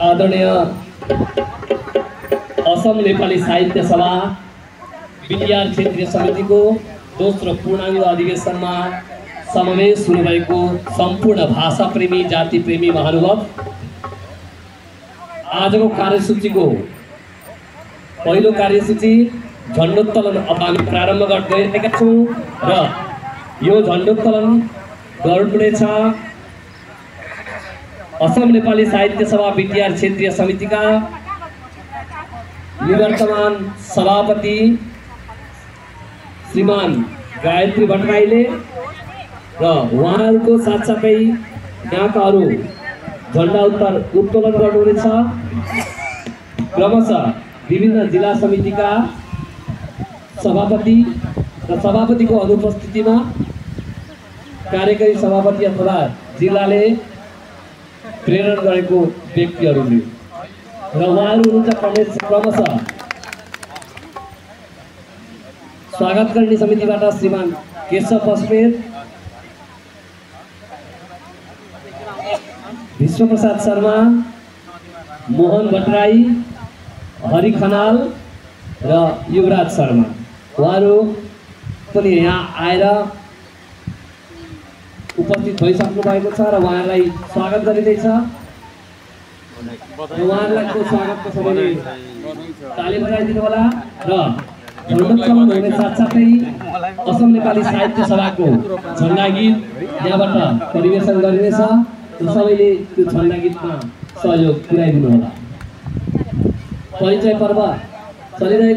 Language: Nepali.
आदरणीय असम नेपाली साहित्य सभा बिटिआर क्षेत्रीय समितिको दोस्रो पूर्णाङ्ग अधिवेशनमा समावेश हुनुभएको सम्पूर्ण भाषा प्रेमी जाति प्रेमी महानुभाव, आजको कार्यसूचीको पहिलो कार्यसूची झण्डोत्तोलन अब हामी प्रारम्भ गरिरहेका छौँ र यो झण्डोत्तोलन गर्नुहुनेछ असम नेपाली साहित्य सभा बिटिआर क्षेत्रीय समितिका निवर्तमान सभापति श्रीमान गायत्री भट्टराईले र उहाँहरूको साथसाथै यहाँका अरू झण्डा उत्तोलन गर्नुहुनेछ। क्रमशः विभिन्न जिल्ला समितिका सभापति र सभापतिको अनुपस्थितिमा कार्यकारी सभापति अथवा जिल्लाले प्रेरण गरेको व्यक्तिहरूले र उहाँहरू हुनुहुन्छ क्रमशः स्वागत गर्ने समितिबाट श्रीमान केशव बस्नेत, विश्वप्रसाद शर्मा, मोहन भट्टराई, हरि खनाल र युवराज शर्मा। उहाँहरू पनि यहाँ आएर उपस्थित भइसक्नु भएको छ र उहाँहरूलाई स्वागत गरिँदैछ। उहाँहरूको स्वागतको समयले ताली बजाइदिनु होला र झण्डोत्तोलन हुने साथसाथै असम नेपाली साहित्य सभाको झण्डा गीत यहाँबाट परिवेशन गरिनेछ र सबैले त्यो झण्डा गीतमा सहयोग पुर्याइदिनु होला। परिचय पर्व चलिरहेको